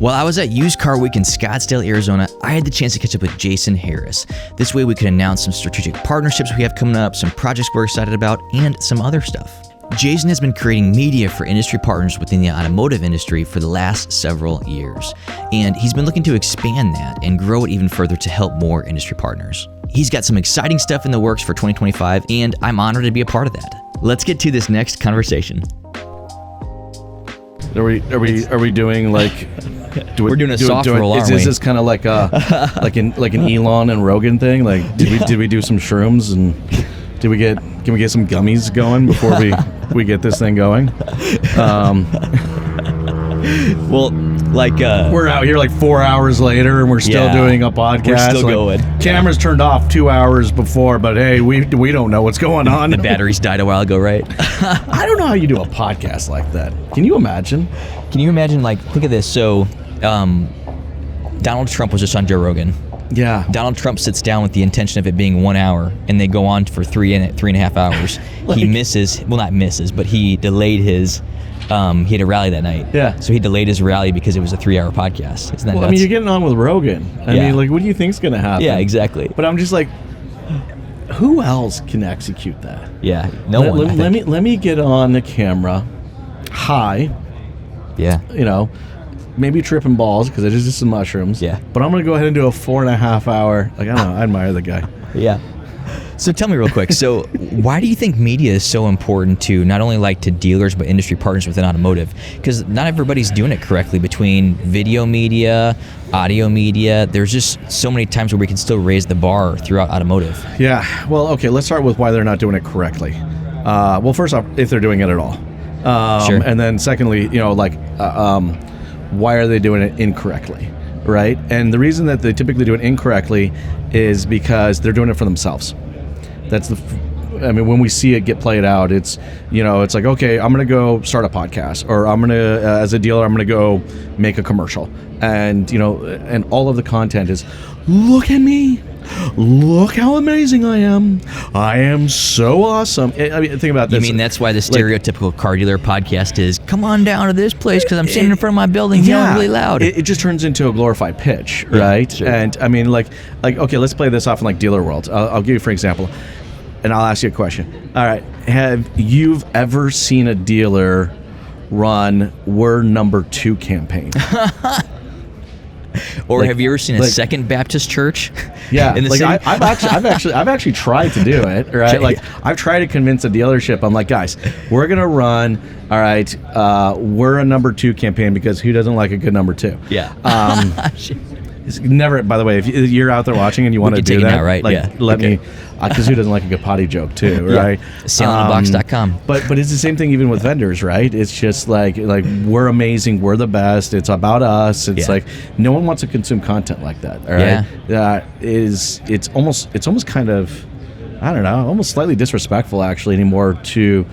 While I was at Used Car Week in Scottsdale, Arizona, I had the chance to catch up with Jason Harris. This way we could announce some strategic partnerships we have coming up, some projects we're excited about, and some other stuff. Jason has been creating media for industry partners within the automotive industry for the last several years, and he's been looking to expand that and grow it even further to help more industry partners. He's got some exciting stuff in the works for 2025, and I'm honored to be a part of that. Let's get to this next conversation. Are we doing like? We're doing a soft roll, aren't we? Is this kind of like like an Elon and Rogan thing? Like, did we do some shrooms and can we get some gummies going before we get this thing going? Well, like we're out here like 4 hours later and we're still doing a podcast. We're still going. Cameras turned off 2 hours before, but hey, we don't know what's going on. The batteries died a while ago, right? I don't know how you do a podcast like that. Can you imagine? Like, think of this. So, Donald Trump was just on Joe Rogan. Yeah. Donald Trump sits down with the intention of it being 1 hour, and they go on for three and a half hours. He misses, well, not misses, but he delayed his. He had a rally that night. Yeah. So he delayed his rally because it was a 3-hour podcast. Isn't that nuts? I mean, you're getting on with Rogan. I mean, like, what do you think's going to happen? Yeah, exactly. But I'm just like, who else can execute that? Yeah, no one. Let me get on the camera, high. Yeah. You know, maybe tripping balls because I just did some mushrooms. Yeah. But I'm going to go ahead and do a 4.5 hour. Like, I don't know. I admire the guy. Yeah. So tell me real quick, so why do you think media is so important to not only like to dealers but industry partners within automotive? Because not everybody's doing it correctly between video media, audio media. There's just so many times where we can still raise the bar throughout automotive. Yeah, well, okay, let's start with why they're not doing it correctly. Well, first off, if they're doing it at all. Sure. And then secondly, you know, like, why are they doing it incorrectly, right? And the reason that they typically do it incorrectly is because they're doing it for themselves. That's when we see it get played out, it's, you know, it's like, okay, I'm going to go start a podcast, or I'm going to, as a dealer, I'm going to go make a commercial. And, you know, and all of the content is, look at me. Look how amazing I am. I am so awesome. I mean, think about this. You mean that's why the stereotypical car dealer podcast is, come on down to this place because I'm sitting in front of my building yelling really loud. It just turns into a glorified pitch, right? Sure. And I mean, like, okay, let's play this off in like dealer world. I'll give you for example. And I'll ask you a question. All right. Have you ever seen a dealer run "We're Number 2" campaign? Or like, have you ever seen a Second Baptist Church? Yeah, in the like city? I've actually tried to do it. Right, like I've tried to convince a dealership. I'm like, guys, we're gonna run. All right, we're a number 2 campaign because who doesn't like a good number 2? Yeah. It's never. By the way, if you're out there watching and you want to do that, now, right? Like, yeah. let me. Because who doesn't like a good potty joke too, right? Saleonthebox.com. But it's the same thing even with vendors, right? It's just like we're amazing, we're the best. It's about us. It's like no one wants to consume content like that. All right, it's almost kind of, I don't know, almost slightly disrespectful actually anymore to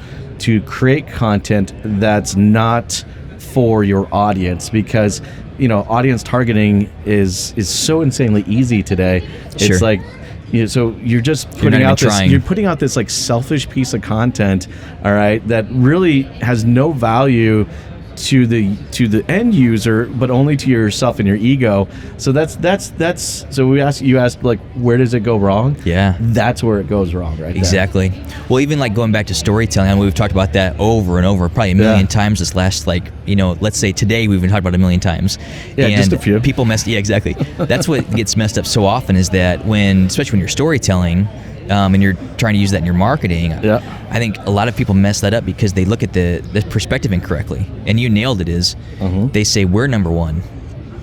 create content that's not for your audience, because you know audience targeting is so insanely easy today. Sure. It's like, you know, so you're just putting out this like selfish piece of content, all right, that really has no value to the end user, but only to yourself and your ego. So that's so you asked like, where does it go wrong? Yeah, that's where it goes wrong, right? Exactly. Well, even like going back to storytelling, I mean, we've talked about that over and over, probably a million times this last, like, you know, let's say today we've been talking about 1 million times. Yeah, and just a few. People exactly. That's what gets messed up so often, is that especially when you're storytelling, and you're trying to use that in your marketing, I think a lot of people mess that up because they look at the perspective incorrectly. And you nailed it, is they say, we're number 1.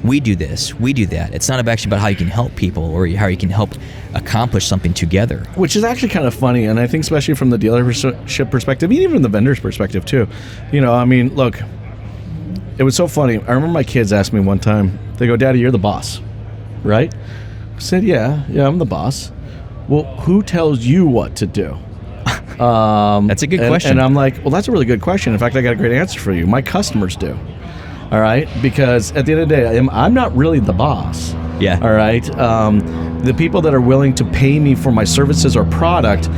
We do this, we do that. It's not actually about how you can help people or how you can help accomplish something together. Which is actually kind of funny, and I think especially from the dealership perspective, even from the vendor's perspective too. You know, I mean, look, it was so funny. I remember my kids asked me one time, they go, "Daddy, you're the boss, right?" I said, yeah, I'm the boss. Well, who tells you what to do? That's a good question. And I'm like, well, that's a really good question. In fact, I got a great answer for you. My customers do. All right? Because at the end of the day, I'm not really the boss. Yeah. All right? The people that are willing to pay me for my services or product,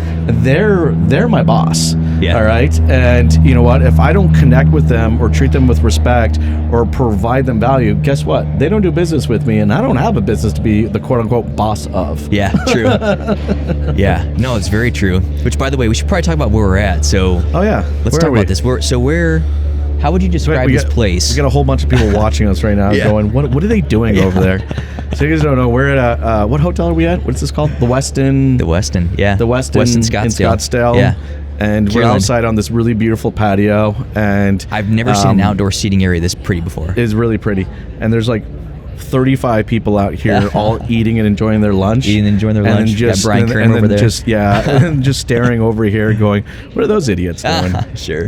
they're my boss. Yeah. All right. And you know what? If I don't connect with them or treat them with respect or provide them value, guess what? They don't do business with me, and I don't have a business to be the quote unquote boss of. Yeah, true. Yeah, no, it's very true. Which, by the way, we should probably talk about where we're at. So, Oh yeah. let's talk about this. How would you describe this place? We got a whole bunch of people watching us right now going, what are they doing over there? So you guys don't know, we're at a, what hotel are we at? What's this called? The Westin, yeah. The Westin Scottsdale. In Scottsdale. Yeah. And we're outside on this really beautiful patio. And I've never seen an outdoor seating area this pretty before. It's really pretty. And there's like 35 people out here all eating and enjoying their lunch. And just Brian Kramer over there. And just staring over here going, what are those idiots doing? Sure.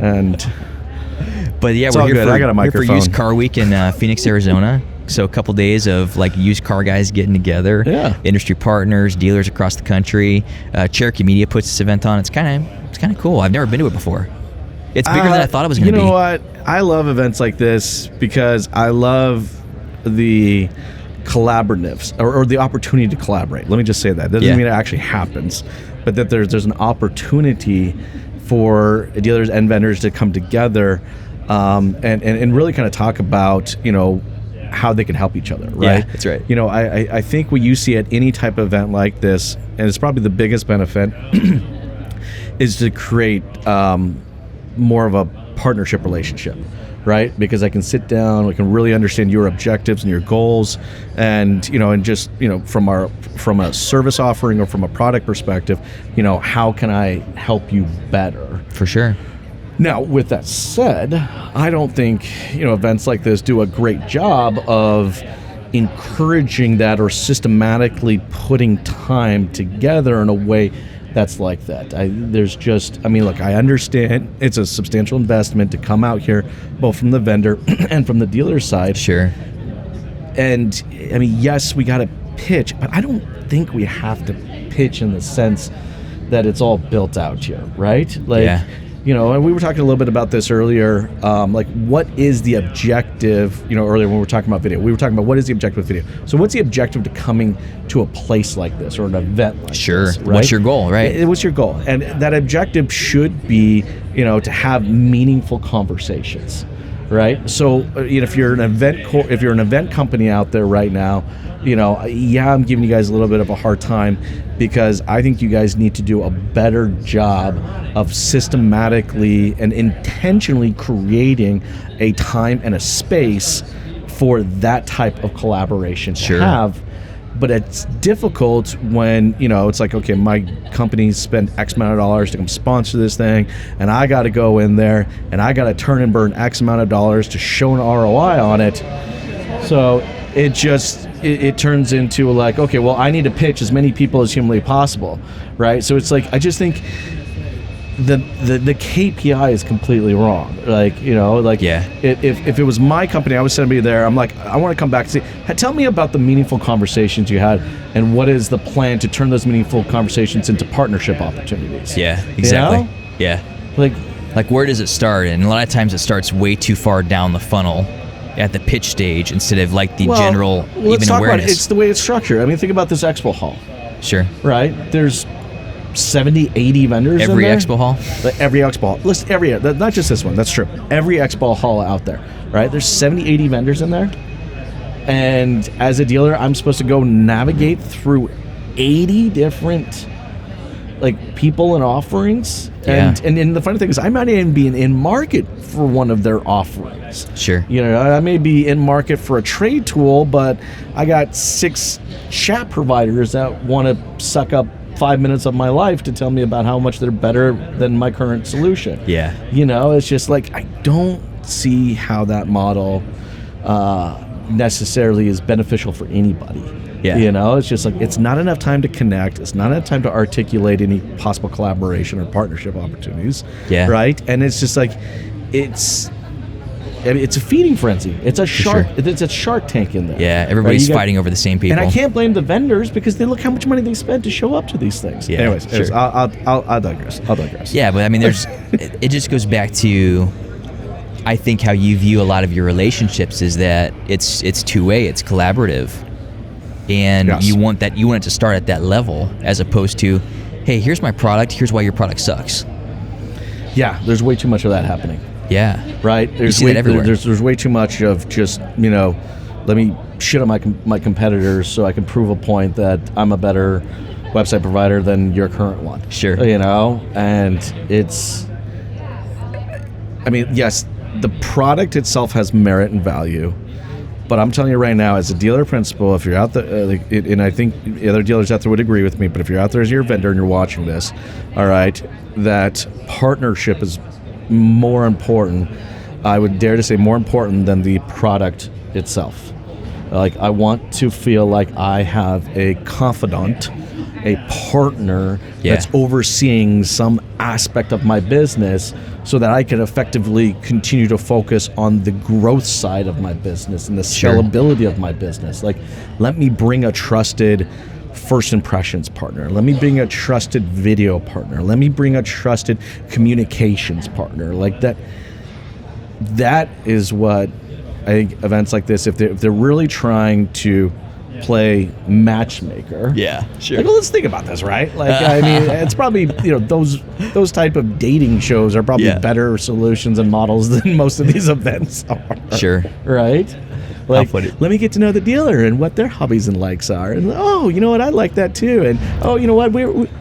But yeah, it's we're all here good. for, I got a microphone. Here for Used Car Week in Phoenix, Arizona. So a couple days of like used car guys getting together. Yeah. Industry partners, dealers across the country. Cherokee Media puts this event on. It's kind of cool. I've never been to it before. It's bigger than I thought it was going to be. You know what? I love events like this because I love the collaboratives or the opportunity to collaborate. Let me just say that. That doesn't mean it actually happens, but that there's an opportunity for dealers and vendors to come together and really kind of talk about, how they can help each other, right? Yeah, that's right. I think what you see at any type of event like this, and it's probably the biggest benefit, is to create more of a partnership relationship, right? Because I can sit down, we can really understand your objectives and your goals, and just from a service offering or from a product perspective, how can I help you better? For sure. Now, with that said, I don't think events like this do a great job of encouraging that or systematically putting time together in a way that's like that. Look, I understand it's a substantial investment to come out here, both from the vendor and from the dealer side. Sure. And yes, we got to pitch, but I don't think we have to pitch in the sense that it's all built out here, right? And we were talking a little bit about this earlier, what is the objective, earlier when we were talking about video, we were talking about what is the objective with video. So what's the objective to coming to a place like this or an event like this, right? What's your goal, right? What's your goal? And that objective should be, to have meaningful conversations, right? So, if you're an event company out there right now, I'm giving you guys a little bit of a hard time because I think you guys need to do a better job of systematically and intentionally creating a time and a space for that type of collaboration to have. But it's difficult when, it's like, okay, my company spent X amount of dollars to come sponsor this thing, and I got to go in there, and I got to turn and burn X amount of dollars to show an ROI on it. So it turns into like, okay, well, I need to pitch as many people as humanly possible, right? So it's like, I just think the KPI is completely wrong. If it was my company, I was sending me there, I'm like, I want to come back and say, tell me about the meaningful conversations you had and what is the plan to turn those meaningful conversations into partnership opportunities. Yeah, exactly. Yeah. Like where does it start? And a lot of times it starts way too far down the funnel at the pitch stage instead of like the general let's even talk awareness. About it. It's the way it's structured. Think about this expo hall. Sure. Right? There's 70, 80 vendors every in there. expo hall? Every expo hall. Listen, not just this one. That's true. Every expo hall out there, right? There's 70, 80 vendors in there. And as a dealer, I'm supposed to go navigate through 80 different people and offerings. Yeah. And the funny thing is I might even be in market for one of their offerings. Sure. I may be in market for a trade tool, but I got 6 chat providers that want to suck up 5 minutes of my life to tell me about how much they're better than my current solution. Yeah. It's just like, I don't see how that model necessarily is beneficial for anybody. Yeah. It's just like, it's not enough time to connect. It's not enough time to articulate any possible collaboration or partnership opportunities. Yeah. Right? And it's just like, it's a feeding frenzy. It's a shark. Sure. It's a Shark Tank in there. Yeah, everybody's fighting over the same people. And I can't blame the vendors because they look how much money they spent to show up to these things. Yeah, Anyways, sure. I'll digress. Yeah, but there's it just goes back to, I think, how you view a lot of your relationships is that it's two-way, it's collaborative. And Yes. you want it to start at that level as opposed to, hey, here's my product, here's why your product sucks. Yeah, there's way too much of that happening. Yeah. Right? You see that everywhere. There's way too much of just, let me shit on my competitors so I can prove a point that I'm a better website provider than your current one. Sure. And it's, yes, the product itself has merit and value, but I'm telling you right now, as a dealer principal, if you're out there, and I think the other dealers out there would agree with me, but if you're out there as your vendor and you're watching this, all right, that partnership is more important. I would dare to say more important than the product itself. Like, I want to feel like I have a confidant, a partner that's overseeing some aspect of my business so that I can effectively continue to focus on the growth side of my business and the scalability of my business. Like, let me bring a trusted first impressions partner. Let me bring a trusted video partner. Let me bring a trusted communications partner. Like that is what I think events like this, if they're really trying to play matchmaker. Yeah, sure. Like, well, let's think about this, right? Like, it's probably, those type of dating shows are probably better solutions and models than most of these events are. Sure. Right? Like, let me get to know the dealer and what their hobbies and likes are. And, you know what? I like that too. And, you know what?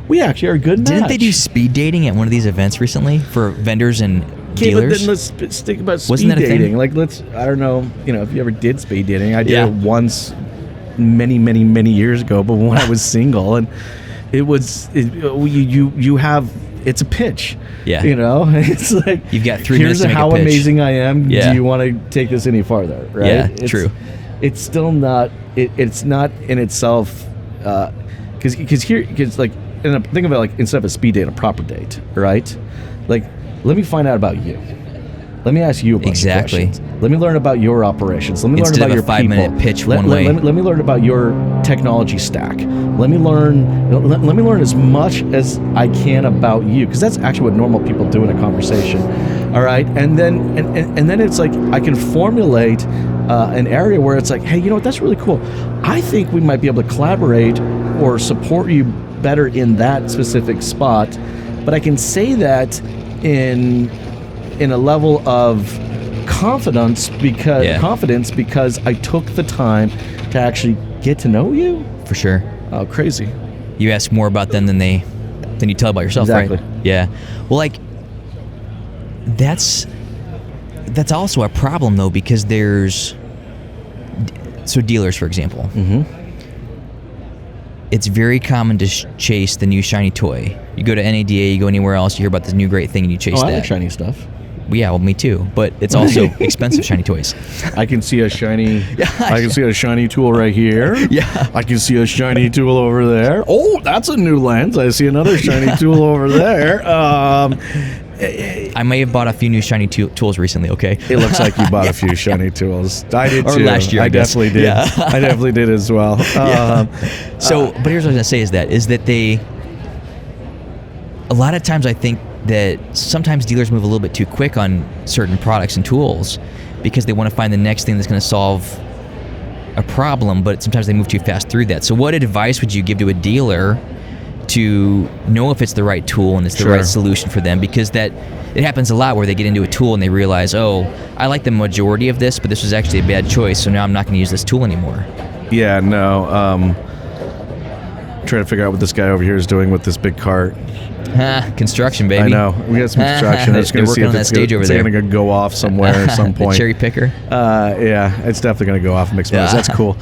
We actually are a good match. Didn't they do speed dating at one of these events recently for vendors and dealers? But then let's think about speed Wasn't that a dating. thing? Like, I don't know, if you ever did speed dating. I did it once many, many, many years ago, but when I was single, and you have, it's a pitch. Yeah. It's like, you've got 3 minutes to make a pitch. Here's how amazing I am. Yeah. Do you want to take this any farther? Right? Yeah, true. It's still not. It's not in itself. Because like, and think of it like, instead of a speed date, a proper date, right? Like, let me find out about you. Let me ask you a bunch of questions. Let me learn about your operations. Let me learn about your people. Instead of a 5-minute pitch one way. Let me learn about your technology stack. Let me learn as much as I can about you, because that's actually what normal people do in a conversation. All right, and then it's like, I can formulate an area where it's like, hey, you know what? That's really cool. I think we might be able to collaborate or support you better in that specific spot. But I can say that in a level of confidence because I took the time to actually get to know you. For sure. Oh, crazy. You ask more about them than you tell about yourself, exactly. Right? Yeah. Well, like, that's also a problem though, because there's dealers, for example. Mm-hmm. It's very common to chase the new shiny toy. You go to NADA, you go anywhere else, you hear about this new great thing, and you chase that. I like shiny stuff. Yeah, well, me too. But it's also expensive shiny toys. I can see a shiny. I can see a shiny tool right here. Yeah. I can see a shiny tool over there. Oh, that's a new lens. I see another shiny tool over there. I may have bought a few new shiny tools recently. Okay. It looks like you bought a few shiny tools. I did too. Or last year, I guess. Definitely did. Yeah. I definitely did as well. But here's what I was gonna say is that they. A lot of times, I think that sometimes dealers move a little bit too quick on certain products and tools because they want to find the next thing that's going to solve a problem, but sometimes they move too fast through that. So what advice would you give to a dealer to know if it's the right tool and it's the right solution for them? Because it happens a lot where they get into a tool and they realize, oh, I like the majority of this, but this was actually a bad choice, so now I'm not going to use this tool anymore. Yeah, no. Trying to figure out what this guy over here is doing with this big cart. Construction, baby. I know. We got some construction. I'm just going to see if it's going to go off somewhere at some point. The cherry picker? Yeah, it's definitely going to go off and make some noise. That's cool.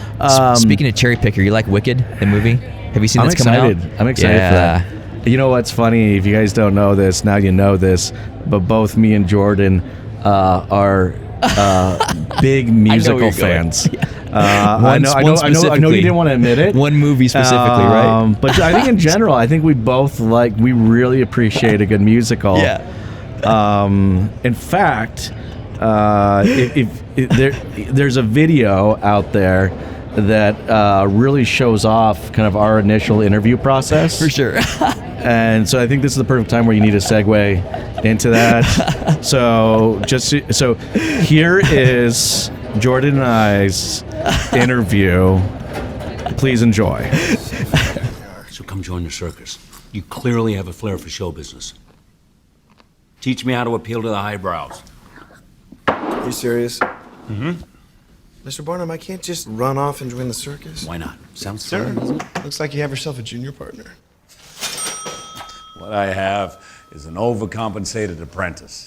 Speaking of cherry picker, you like Wicked, the movie? Have you seen this coming out? I'm excited for that. You know what's funny? If you guys don't know this, now you know this, but both me and Jordan are big musical fans. Yeah. I know you didn't want to admit it. One movie specifically, right? But I think in general, I think we really appreciate a good musical. Yeah. In fact, there's a video out there that really shows off kind of our initial interview process. For sure. And so I think this is the perfect time where you need to segue into that. So here is Jordan and I's interview. Please enjoy. So come join the circus. You clearly have a flair for show business. Teach me how to appeal to the highbrows. You serious? Mm-hmm. Mr. Barnum, I can't just run off and join the circus. Why not? Sounds fun, doesn't it? Looks like you have yourself a junior partner. What I have is an overcompensated apprentice.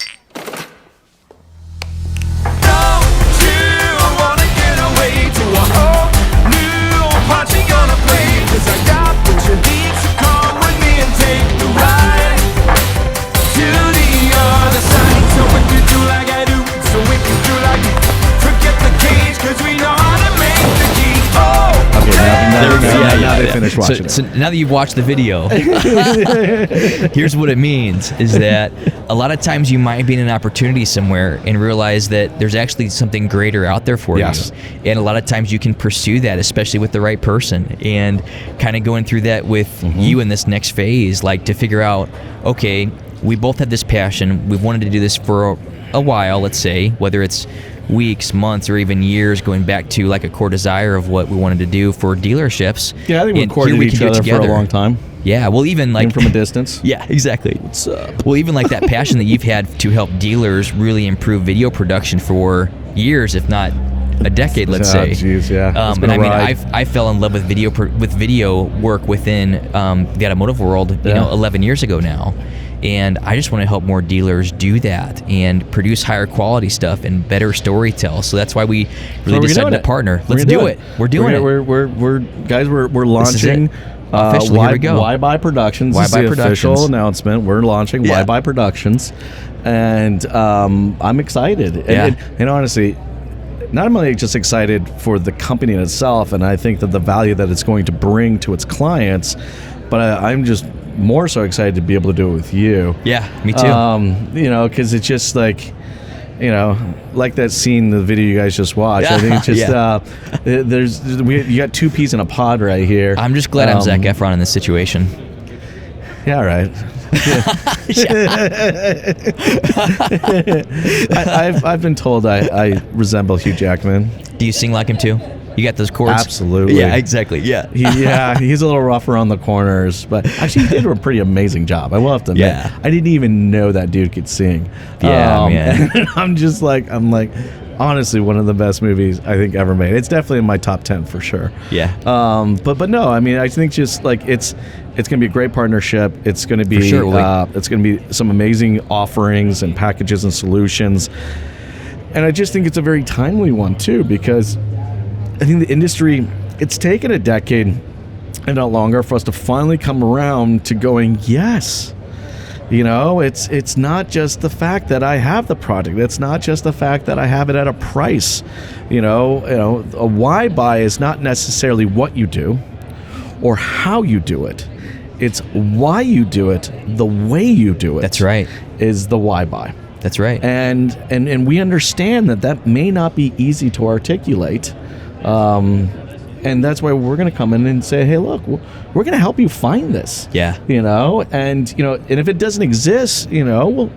Now they finished watching it. So now that you've watched the video, here's what it means is that a lot of times you might be in an opportunity somewhere and realize that there's actually something greater out there for Yes. you. And a lot of times you can pursue that, especially with the right person. And kind of going through that with you in this next phase, like to figure out, okay, we both have this passion. We've wanted to do this for a while, let's say, whether it's weeks, months, or even years, going back to like a core desire of what we wanted to do for dealerships. Yeah, I think we And courted here we each can do it other for a together. long time. Yeah, well, even like Even from a distance. Yeah, exactly. What's up? Well, even like that passion that you've had to help dealers really improve video production for years, if not a decade, let's say. Geez, yeah. It's been And a I mean, ride. I fell in love with video work within the automotive world, you know, 11 years ago now. And I just want to help more dealers do that and produce higher quality stuff and better storytell. So that's why we really decided to partner. Let's do it. We're doing it. We're guys. We're launching. Officially, here we go. Why Buy Productions. Why This is Buy the Productions. official announcement. We're launching Yeah. Why Buy Productions, and I'm excited. Yeah. And honestly, not only just excited for the company in itself, and I think that the value that it's going to bring to its clients, but I'm just more so excited to be able to do it with you. Yeah, me too. You know, because it's just like, you know, like that scene, the video you guys just watched. I think it's just you got two peas in a pod right here. I'm just glad I'm Zac Efron in this situation. Yeah, right. I've been told I resemble Hugh Jackman. Do you sing like him too? You got those chords? Absolutely. Yeah, exactly. Yeah. He's a little rough around the corners, but actually he did a pretty amazing job. I will have to admit. Yeah. I didn't even know that dude could sing. Yeah, man. And I'm like, honestly, one of the best movies I think ever made. It's definitely in my top 10 for sure. Yeah. But no, I mean, I think just like it's gonna be a great partnership. It's gonna be For sure, it's gonna be some amazing offerings and packages and solutions. And I just think it's a very timely one too, because I think the industry, it's taken a decade and not longer for us to finally come around to going, yes. You know, it's not just the fact that I have the product. It's not just the fact that I have it at a price. You know, a why buy is not necessarily what you do or how you do it. It's why you do it, the way you do it. That's right. Is the why buy. That's right. And we understand that may not be easy to articulate. And that's why we're going to come in and say, hey, look, we're going to help you find this. Yeah. You know, and if it doesn't exist, you know,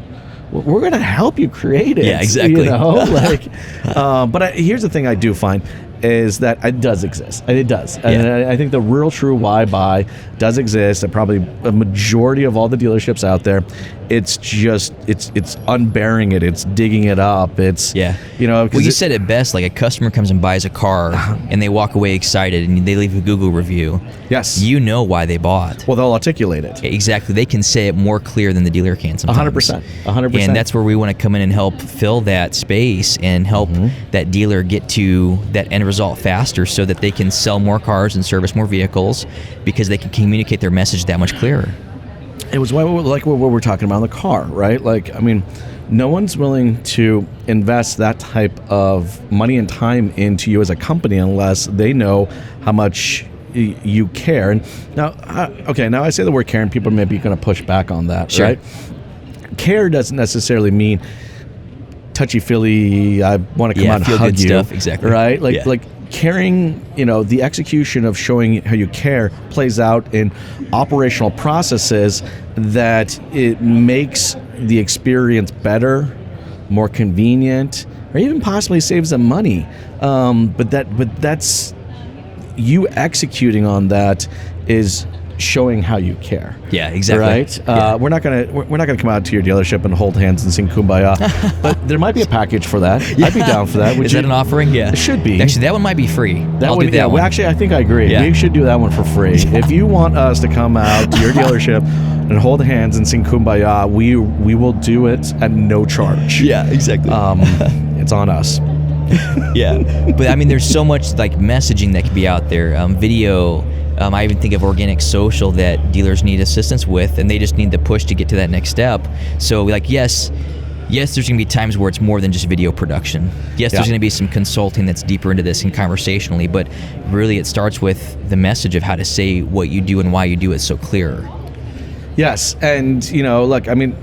we're going to help you create it. Yeah, exactly. You know, but here's the thing I do find is that it does exist. And it does. And I think the real true why buy does exist. And probably a majority of all the dealerships out there, it's just, it's unbearing it. It's digging it up. It's, you know. Well, you said it best, like a customer comes and buys a car and they walk away excited and they leave a Google review. Yes. You know why they bought. Well, they'll articulate it. Exactly. They can say it more clear than the dealer can sometimes. 100%. And that's where we want to come in and help fill that space and help that dealer get to that end result faster so that they can sell more cars and service more vehicles because they can communicate their message that much clearer. It was like what we're talking about in the car, right? Like, I mean, no one's willing to invest that type of money and time into you as a company unless they know how much you care. And now I say the word care and people may be going to push back on that, right? Care doesn't necessarily mean touchy-feely, I want to come out and hug you. Stuff. Exactly. Right? Like caring, you know, the execution of showing how you care plays out in operational processes that it makes the experience better, more convenient, or even possibly saves them money. But that's you executing on that is showing how you care. Yeah, exactly. Right? Yeah. We're not gonna come out to your dealership and hold hands and sing Kumbaya, but there might be a package for that. I'd be down for that. Is that an offering? Yeah, it should be. Actually, that one might be free. I'll do that yeah, one. well, actually, I think I agree. Yeah. We should do that one for free. If you want us to come out to your dealership and hold hands and sing Kumbaya, we will do it at no charge. Yeah, exactly. It's on us. Yeah, but I mean, there's so much like messaging that can be out there. Video. I even think of organic social that dealers need assistance with, and they just need the push to get to that next step. So, like, yes, there's going to be times where it's more than just video production. Yes, there's going to be some consulting that's deeper into this and conversationally, but really it starts with the message of how to say what you do and why you do it so clear. Yes, and look, I mean,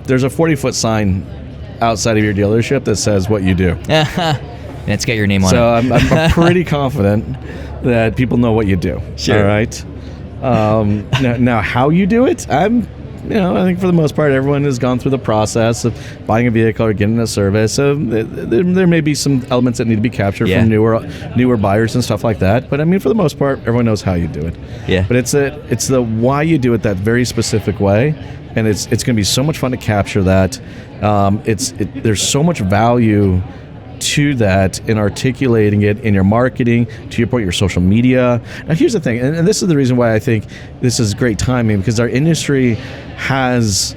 there's a 40-foot sign outside of your dealership that says what you do. And it's got your name on it. So I'm pretty confident that people know what you do. Sure. All right. Now how you do it, I think for the most part, everyone has gone through the process of buying a vehicle or getting a service. So there may be some elements that need to be captured from newer buyers and stuff like that. But I mean, for the most part, everyone knows how you do it. Yeah. But it's the why you do it that very specific way, and it's going to be so much fun to capture that. There's so much value to that in articulating it in your marketing, to your point, your social media. Now, here's the thing, and this is the reason why I think this is great timing, because our industry has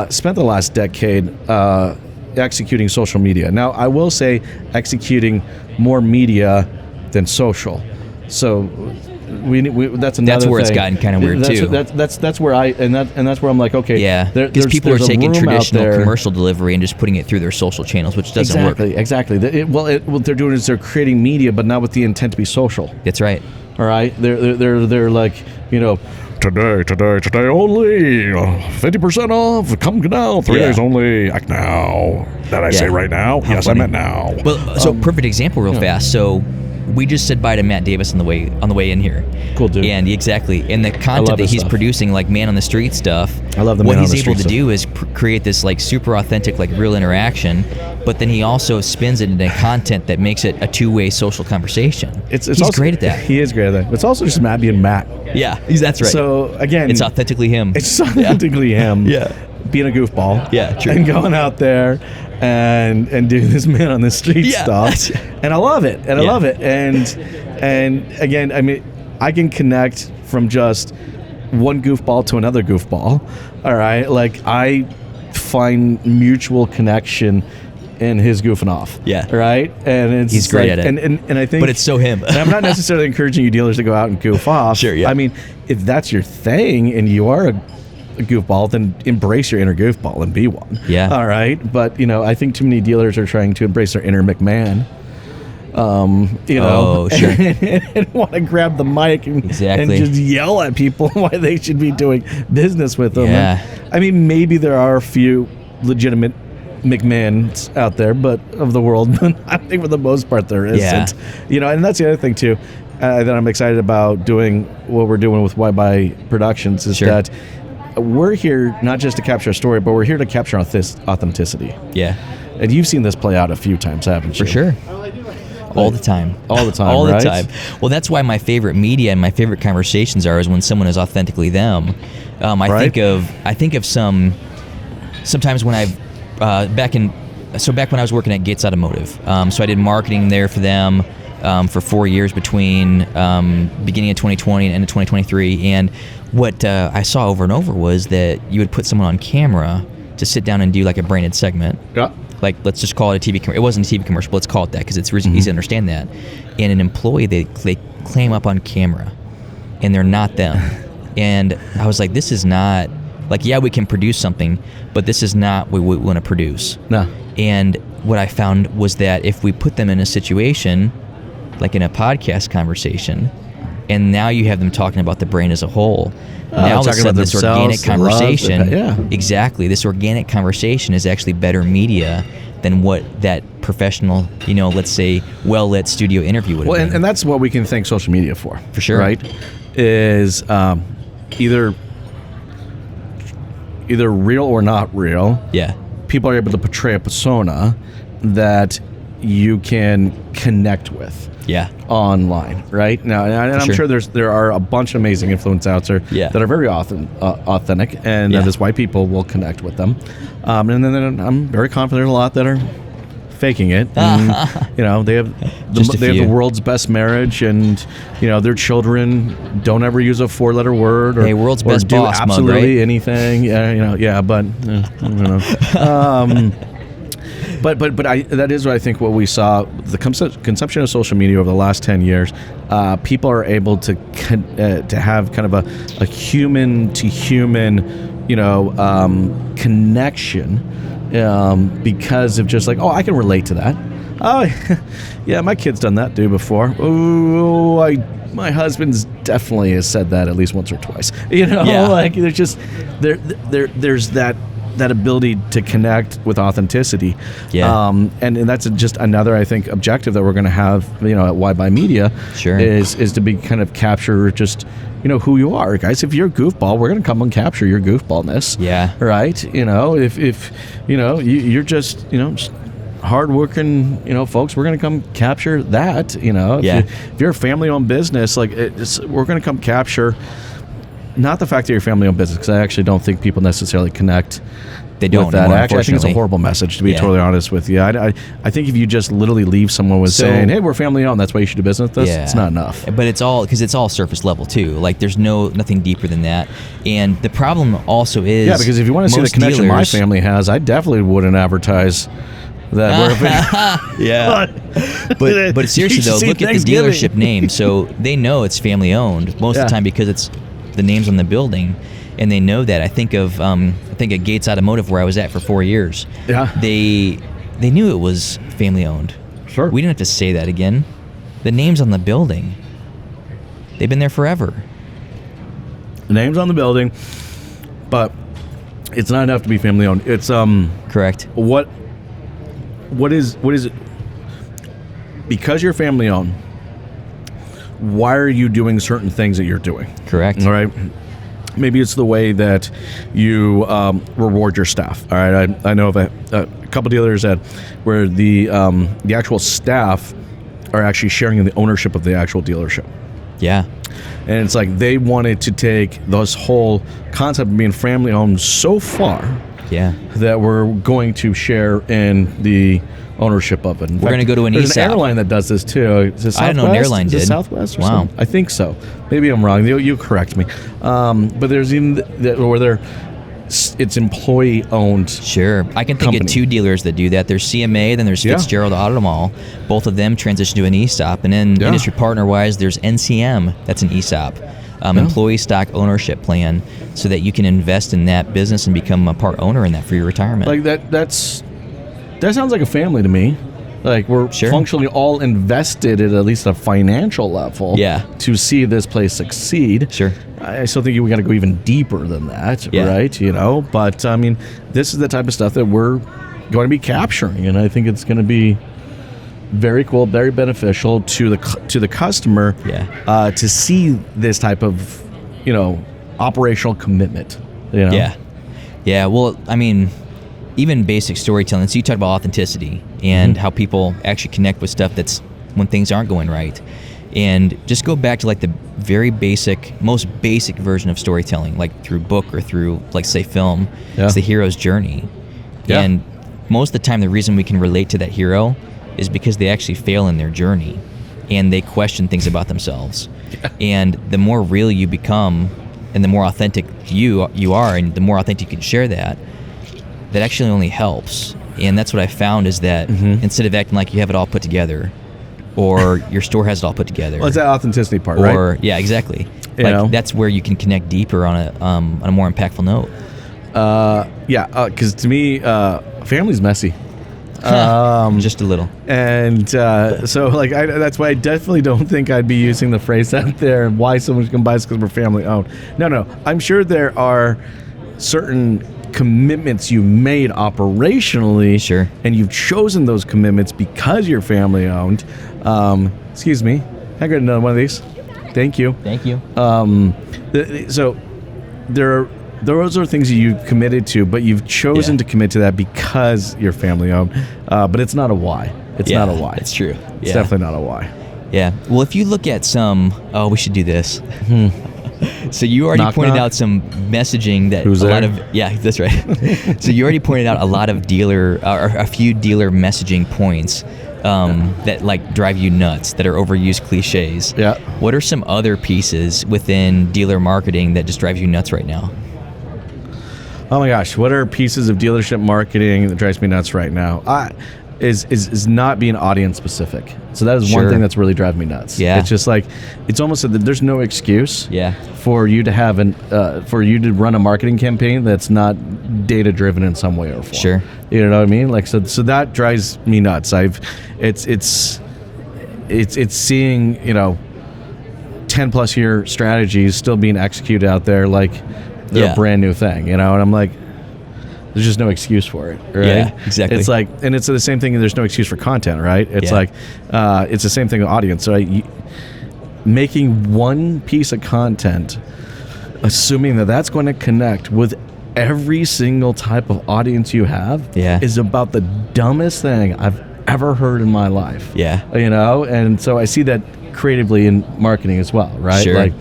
spent the last decade executing social media. Now, I will say executing more media than social. So that's another That's where thing. it's gotten kind of weird too. That's where that's where I'm like, okay, yeah, because people are taking traditional commercial delivery and just putting it through their social channels, which doesn't work. Exactly. What they're doing is they're creating media, but not with the intent to be social. That's right. All right, they're like, today only 50% off. Come now, 3 days only. Act now. Did I say right now? How yes, funny. I meant now. Well, so perfect example, real fast. So we just said bye to Matt Davis on the way in here. Cool dude. And exactly, and the content that he's producing, like man on the street stuff. I love the man man on the street. What he's able to stuff. do is create this like super authentic, like real interaction, but then he also spins it into content that makes it a two-way social conversation. He's also great at that. He is great at that. It's also just Matt being Matt. Yeah, that's right. So again, it's authentically him. It's authentically him. Yeah. Being a goofball. Yeah, true. And going out there and doing this man on the street stuff. And I love it. And I love it. And again, I mean, I can connect from just one goofball to another goofball. All right. Like I find mutual connection in his goofing off. Yeah. Right? And he's great at it. And I think, but it's so him. And I'm not necessarily encouraging you dealers to go out and goof off. Sure, yeah. I mean, if that's your thing and you are a goofball, then embrace your inner goofball and be one. Yeah. All right. But I think too many dealers are trying to embrace their inner McMahon. Oh, sure. and want to grab the mic and just yell at people why they should be doing business with them. Yeah. And, I mean, maybe there are a few legitimate McMahons out there, but of the world, but I think for the most part there isn't. Yeah. And that's the other thing too that I'm excited about doing what we're doing with Why Buy Productions is that we're here not just to capture a story, but we're here to capture authenticity. Yeah. And you've seen this play out a few times, haven't you? For sure. All the time. All the time, All right? the time. Well, that's why my favorite media and my favorite conversations is when someone is authentically them. I think of sometimes when I've back when I was working at Gates Automotive. So I did marketing there for them for 4 years between beginning of 2020 and end of 2023. And what I saw over and over was that you would put someone on camera to sit down and do like a branded segment. Yeah. Like, let's just call it a TV commercial. It wasn't a TV commercial, but let's call it that because it's easy to understand that. And an employee, they claim up on camera, and they're not them. And I was like, this is not, like, we can produce something, but this is not what we want to produce. No. And what I found was that if we put them in a situation, like in a podcast conversation, and now you have them talking about the brand as a whole, now all of a sudden this organic conversation, exactly, this organic conversation is actually better media than what that professional, let's say, well-lit studio interview would have been. And that's what we can thank social media for sure. Right? Is either real or not real. Yeah. People are able to portray a persona that you can connect with. Yeah. Online, right now, and I'm sure there are a bunch of amazing influencers out there that are very authentic, and that is why people will connect with them. And then I'm very confident there's a lot that are faking it. And, they have the world's best marriage, and their children don't ever use a 4-letter word or world's or best do boss absolutely mug, right? anything. But I don't know. But that is what I think what we saw, the consumption of social media over the last 10 years, people are able to have kind of a human to human, connection because of just like, oh, I can relate to that. Oh, yeah, my kid's done that before. Oh, my husband's definitely has said that at least once or twice. Like there's just there's that ability to connect with authenticity. And that's just another, I think, objective that we're going to have, at Why Buy Media is to be kind of capture just, who you are, guys. If you're a goofball, we're going to come and capture your goofballness. Right. If you're just hardworking, folks, we're going to come capture that, if you're a family-owned business, like we're going to come capture not the fact that you're a family-owned business, because I actually don't think people necessarily connect. They don't. With that. Actually, I think it's a horrible message, to be totally honest with you. I think if you just literally leave someone with saying, "Hey, we're family-owned," that's why you should do business with us. It's not enough. But it's all because it's all surface level too. Like there's nothing deeper than that. And the problem also is because if you want to see the connection my family has, I definitely wouldn't advertise that. But seriously though, look at the dealership name. So they know it's family-owned most of the time because it's the names on the building, and they know that. I think of Gates Automotive, where I was at for 4 years. They knew it was family owned. Sure. We didn't have to say that again. The names on the building, they've been there forever. The names on the building, but it's not enough to be family owned. It's correct. What is it? Because you're family owned, why are you doing certain things that you're doing? Correct. All right. Maybe it's the way that you reward your staff. All right. I know of a couple dealers where the actual staff are actually sharing in the ownership of the actual dealership. Yeah. And it's like they wanted to take this whole concept of being family owned so far that we're going to share in the ownership of it. We're going to go to an there's ESOP. an airline that does this too. Is it Southwest? I didn't know an airline did. Is it Southwest or wow. something? I think so. Maybe I'm wrong. You correct me. But there's even where it's employee owned. Sure. I can think of 2 dealers that do that. There's CMA, then there's Fitzgerald Auto Mall. Both of them transitioned to an ESOP. And then industry partner wise, there's NCM. That's an ESOP. Employee stock ownership plan, so that you can invest in that business and become a part owner in that for your retirement. Like that sounds like a family to me. Like we're functionally all invested at least a financial level to see this place succeed. Sure. I still think we got to go even deeper than that, right? But I mean, this is the type of stuff that we're going to be capturing, and I think it's going to be very cool, very beneficial to the customer to see this type of operational commitment. Well, I mean, even basic storytelling. So you talk about authenticity and how people actually connect with stuff that's when things aren't going right. And just go back to like the very basic, most basic version of storytelling, like through book or through, like say, film. It's the hero's journey. And most of the time, the reason we can relate to that hero is because they actually fail in their journey and they question things about themselves. And the more real you become and the more authentic you are and the more authentic you can share that actually only helps. And that's what I found is that instead of acting like you have it all put together or your store has it all put together. Well, it's that authenticity part, right? Yeah, exactly. That's where you can connect deeper on a more impactful note. Because to me, family's messy. Just a little. And so that's why I definitely don't think I'd be using the phrase out there and why someone's going to buy us because we're family owned. No. I'm sure there are certain commitments you made operationally, and you've chosen those commitments because you're family owned. Excuse me, I got another one of these. Thank you. So those are things that you've committed to, but you've chosen to commit to that because you're family owned. But it's not a why. It's not a why. It's true. It's definitely not a why. Yeah. Well, if you look at some, we should do this. So you already pointed out some messaging that Who's a lot there? of, yeah, that's right. So you already pointed out a lot of dealer, or a few dealer messaging points that like drive you nuts, that are overused cliches. Yeah. What are some other pieces within dealer marketing that just drives you nuts right now? Oh my gosh, what are pieces of dealership marketing that drives me nuts right now? Is not being audience specific. So that is one thing that's really driving me nuts. Yeah. It's just like, it's almost that there's no excuse for you to have for you to run a marketing campaign that's not data driven in some way or form. Sure. You know what I mean? Like, so that drives me nuts. It's seeing, 10 plus year strategies still being executed out there like they're a brand new thing, and I'm like, there's just no excuse for it, right? Yeah, exactly. It's like, and it's the same thing. There's no excuse for content, right? It's like, it's the same thing with audience. So making one piece of content, assuming that that's going to connect with every single type of audience you have, is about the dumbest thing I've ever heard in my life. Yeah. And so I see that creatively in marketing as well, right? Sure. Like,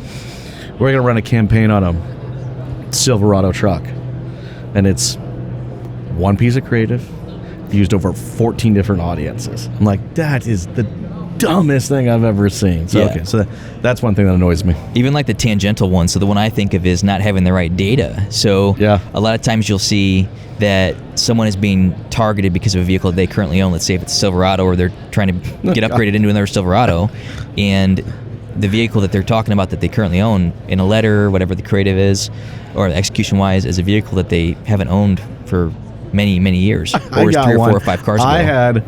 we're going to run a campaign on a Silverado truck, and it's one piece of creative used over 14 different audiences. I'm like, that is the dumbest thing I've ever seen. So so that's one thing that annoys me. Even like the tangential one. So the one I think of is not having the right data. So a lot of times you'll see that someone is being targeted because of a vehicle they currently own. Let's say if it's a Silverado, or they're trying to get upgraded into another Silverado, and the vehicle that they're talking about that they currently own in a letter, whatever the creative is, or execution wise, is a vehicle that they haven't owned for many, many years, or is 3 or 4 or 5 cars ago. I had.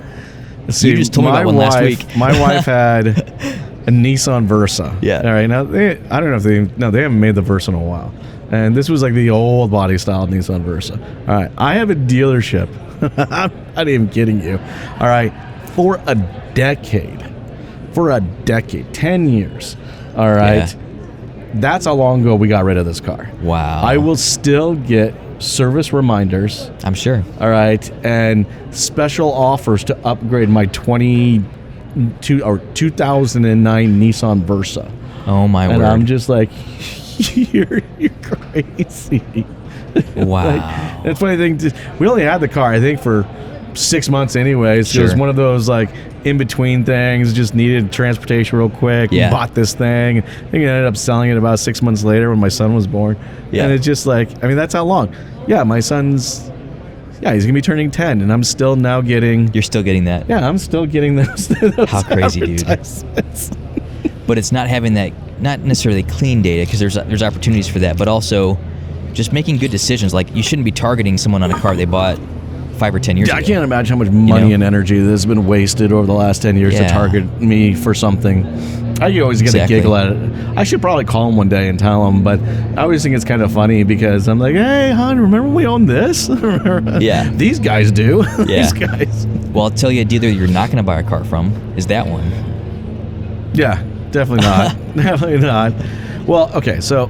See, you just told me about one last week. My wife had a Nissan Versa. Yeah. All right. Now I don't know if they haven't made the Versa in a while, and this was like the old body style Nissan Versa. All right. I have a dealership. I'm not even kidding you. All right. For a decade, 10 years. All right. Yeah. That's how long ago we got rid of this car. Wow. I will still get service reminders. I'm sure. All right, and special offers to upgrade my 2009 Nissan Versa. Oh my word! And I'm just like, you're crazy. Wow. Like, that's funny thing. We only had the car, I think, for 6 months anyways. Sure. It was one of those like in between things. Just needed transportation real quick. Yeah. Bought this thing. I think I ended up selling it about 6 months later when my son was born. Yeah. And it's just like, I mean, that's how long. Yeah, my son's. Yeah, he's gonna be turning 10, and I'm still now getting. You're still getting that. Yeah, I'm still getting those How crazy, dude! But it's not having that, not necessarily clean data, because there's opportunities for that, but also just making good decisions. Like, you shouldn't be targeting someone on a car they bought 5 or 10 years ago. I can't imagine how much money and energy that's been wasted over the last 10 years to target me for something. I always get a giggle at it. I should probably call him one day and tell him, but I always think it's kind of funny because I'm like, hey, hon, remember we own this? Yeah. These guys do. Yeah. These guys. Well, I'll tell you a dealer you're not going to buy a car from is that one. Yeah, definitely not. Definitely not. Well, okay, so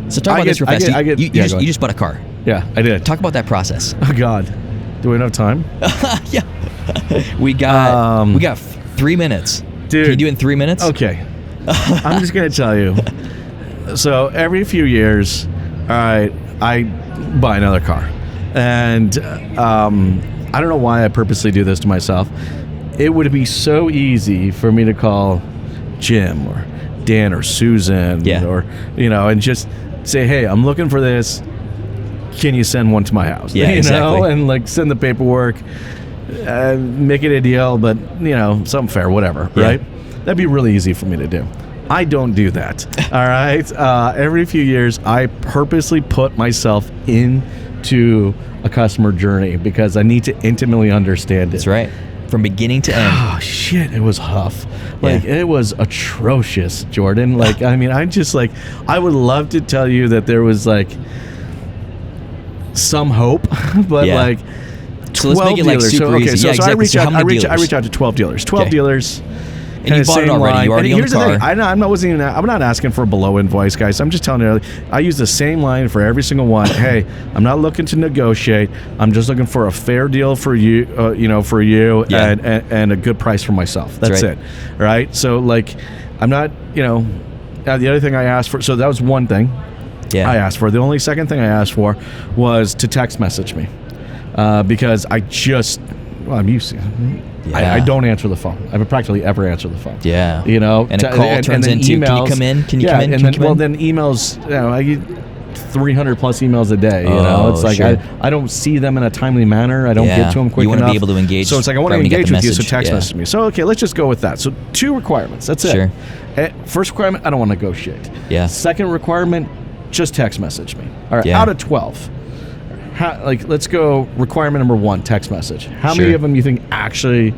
talk about this real fast. You just bought a car. Yeah, I did. Talk about that process. Oh, God. Do we have time? Yeah. We got 3 minutes. Dude. Can you do it in 3 minutes? Okay. I'm just going to tell you. So every few years, all right, I buy another car. And I don't know why I purposely do this to myself. It would be so easy for me to call Jim or Dan or Susan or, and just say, hey, I'm looking for this. Can you send one to my house? Yeah, exactly. And like send the paperwork, make it a deal, but something fair, whatever, right? That'd be really easy for me to do. I don't do that. All right. Every few years, I purposely put myself into a customer journey because I need to intimately understand it. That's right. From beginning to end. Oh shit! It was huff. Like it was atrocious, Jordan. Like I mean, I would love to tell you that there was like some hope, but like 12 so let's make it dealers. Like super easy. So I reach out to 12 dealers. 12 okay. dealers And you bought it already. You already own the car. I'm not asking for a below invoice, guys. I'm just telling you, I use the same line for every single one. Hey, I'm not looking to negotiate. I'm just looking for a fair deal for you, and a good price for myself. That's right. it. Right? So, like, I'm not, the other thing I asked for, so that was one thing I asked for. The only second thing I asked for was to text message me. Because I'm used to it. I don't answer the phone. I practically ever answer the phone. Yeah. And a call turns into, emails, can you come in? Can you come in? Then emails, I get 300 plus emails a day. It's like sure. I don't see them in a timely manner. I don't get to them quick enough. You want to be able to engage. So it's like I want to engage with you, so text message me. So okay, let's just go with that. So 2 requirements. That's it. Sure. First requirement, I don't want to negotiate. Yeah. Second requirement, just text message me. All right. Yeah. Out of 12. Let's go requirement number 1, text message. How many of them you think actually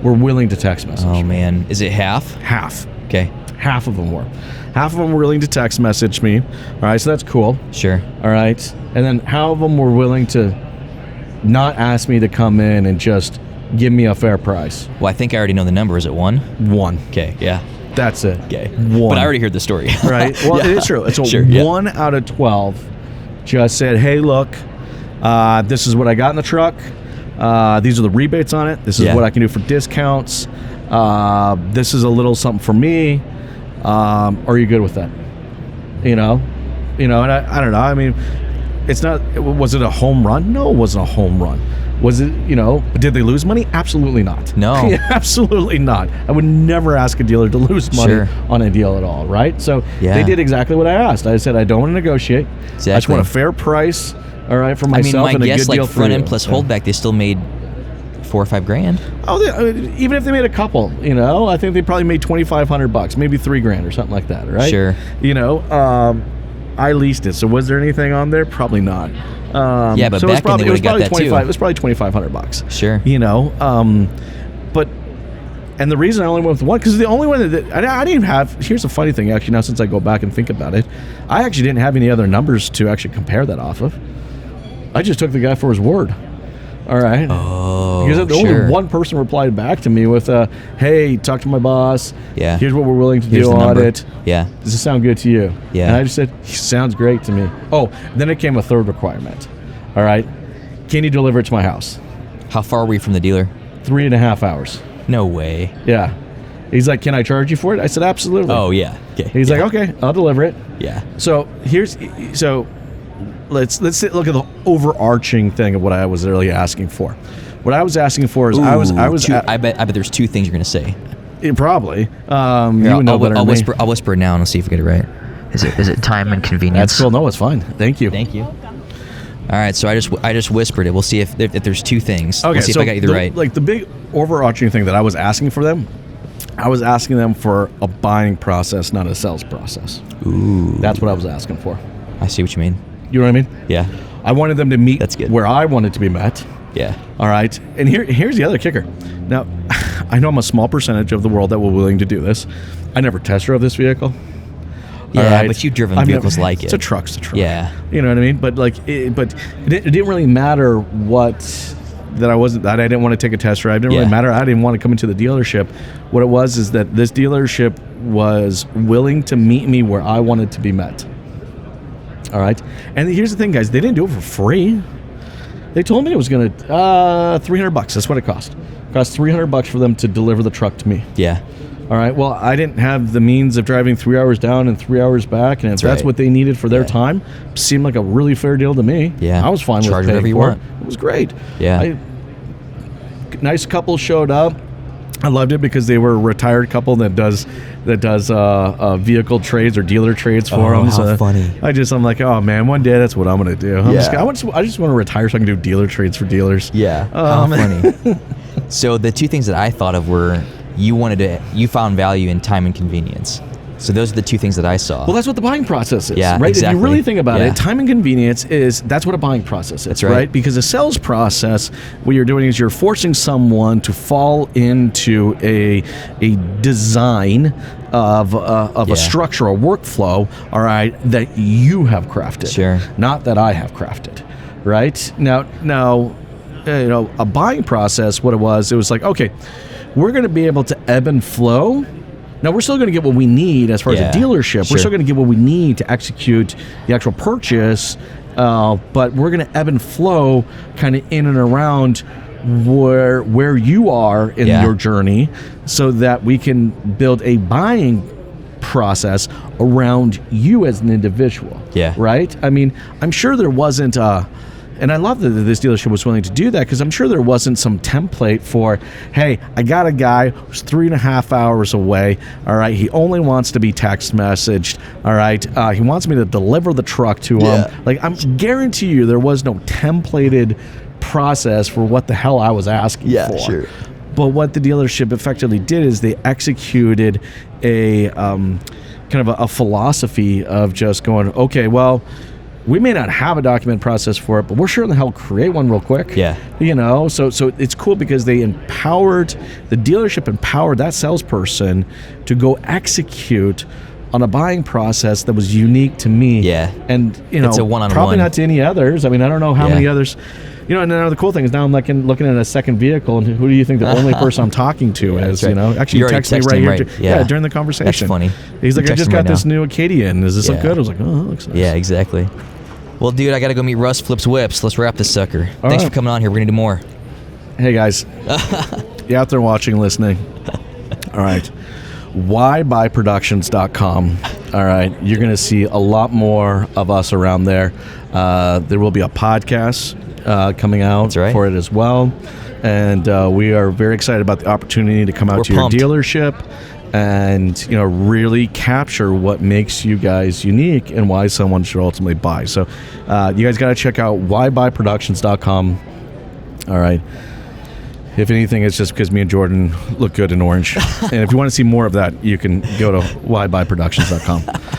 were willing to text message? Oh, man. Is it half? Half. Okay. Half of them were. Half of them were willing to text message me. All right, so that's cool. Sure. All right. And then how of them were willing to not ask me to come in and just give me a fair price? Well, I think I already know the number. Is it 1? 1. Okay, yeah. That's it. Okay. 1. But I already heard the story. Right? Well, it is true. So sure, 1 out of 12 just said, hey, look, this is what I got in the truck. These are the rebates on it. This is what I can do for discounts. This is a little something for me. Are you good with that? And I don't know. I mean, it's not. Was it a home run? No, it wasn't a home run. Was it? Did they lose money? Absolutely not. No, absolutely not. I would never ask a dealer to lose money on a deal at all. Right? So they did exactly what I asked. I said I don't want to negotiate. Exactly. I just want a fair price. All right, for myself, and a good deal for front you. end plus holdback, they still made $4 or $5 grand. Oh, even if they made a couple, I think they probably made $2,500, maybe $3,000 or something like that, right? Sure. I leased it, so was there anything on there? Probably not. But so back then they would have got that too. It was probably $2,500. Sure. But and the reason I only went with 1 because the only one that I didn't have. Here's the funny thing, actually. Now since I go back and think about it, I actually didn't have any other numbers to actually compare that off of. I just took the guy for his word. All right. Oh, because only one person replied back to me with, hey, talk to my boss. Yeah. Here's what we're willing to do on it. Yeah. Does this sound good to you? Yeah. And I just said, sounds great to me. Oh, then it came a third requirement. All right. Can you deliver it to my house? How far are we from the dealer? 3.5 hours. No way. Yeah. He's like, can I charge you for it? I said, absolutely. Oh, yeah. Okay. He's like, okay, I'll deliver it. Yeah. So let's look at the overarching thing of what I was really asking for. What I was asking for is I bet there's 2 things you're gonna say. Probably. Here, you would know better than me. I'll whisper it now and I'll see if I get it right. Is it time and convenience? That's cool. No, it's fine. Thank you. Thank you. All right, so I just whispered it. We'll see if there's 2 things. Okay, we'll see if I got either right. Like the big overarching thing that I was asking for them, I was asking them for a buying process, not a sales process. Ooh. That's what I was asking for. I see what you mean. You know what I mean? Yeah. I wanted them to meet That's good. where I wanted to be met. Yeah. All right. And here's the other kicker. Now, I know I'm a small percentage of the world that will willing to do this. I never test drove this vehicle. Yeah, right? But you've driven vehicles like it. It's a truck. Yeah. You know what I mean? But it didn't really matter that I didn't want to take a test drive. It didn't really matter. I didn't want to come into the dealership. What it was is that this dealership was willing to meet me where I wanted to be met. All right. And here's the thing, guys. They didn't do it for free. They told me it was going to $300. That's what it cost. It cost $300 for them to deliver the truck to me. Yeah. All right. Well, I didn't have the means of driving 3 hours down and 3 hours back, and if that's what they needed for their time, seemed like a really fair deal to me. Yeah. I was fine with Charge paying whatever you for want. it. It was great. Yeah. Nice couple showed up. I loved it because they were a retired couple that does vehicle trades or dealer trades for them. How funny! I'm like, oh man, one day that's what I'm gonna do. I just want to retire so I can do dealer trades for dealers. Yeah. How funny! So the 2 things that I thought of were you found value in time and convenience. So those are the 2 things that I saw. Well, that's what the buying process is, yeah, right? Exactly. If you really think about it, time and convenience that's what a buying process is, that's right? Because a sales process, what you're doing is you're forcing someone to fall into a design of a structure, a workflow, all right, that you have crafted, sure, not that I have crafted, right? Now, a buying process, what it was like, okay, we're going to be able to ebb and flow. Now, we're still going to get what we need as far as a dealership. Sure. We're still going to get what we need to execute the actual purchase, but we're going to ebb and flow kind of in and around where you are in your journey, so that we can build a buying process around you as an individual. Right? I mean, I'm sure there wasn't and I love that this dealership was willing to do that, because I'm sure there wasn't some template for, hey, I got a guy who's 3.5 hours away. All right, he only wants to be text messaged. All right, he wants me to deliver the truck to him. Like, I'm guarantee you there was no templated process for what the hell I was asking for. Sure. But what the dealership effectively did is they executed a kind of a philosophy of just going, okay, well, we may not have a document process for it, but we're sure in the hell create one real quick. So it's cool because they empowered, the dealership empowered that salesperson to go execute on a buying process that was unique to me. And, it's a one-on-one. Probably not to any others. I mean, I don't know how many others. And another cool thing is now I'm looking at a second vehicle, and who do you think the only person I'm talking to is? Right. Actually, you text me right here. During the conversation. That's funny. He's like, I just got this new Acadian. Does this look good? I was like, oh, that looks nice. Yeah, exactly. Well, dude, I got to go meet Russ Flips Whips. Let's wrap this sucker. Thanks for coming on here. We're going to do more. Hey, guys. You out there watching, listening. All right. whybuyproductions.com. All right. You're going to see a lot more of us around there. There will be a podcast coming out for it as well. And we are very excited about the opportunity to come out to your dealership and really capture what makes you guys unique and why someone should ultimately buy. So you guys got to check out whybuyproductions.com. All right. If anything, it's just because me and Jordan look good in orange. And if you want to see more of that, you can go to whybuyproductions.com.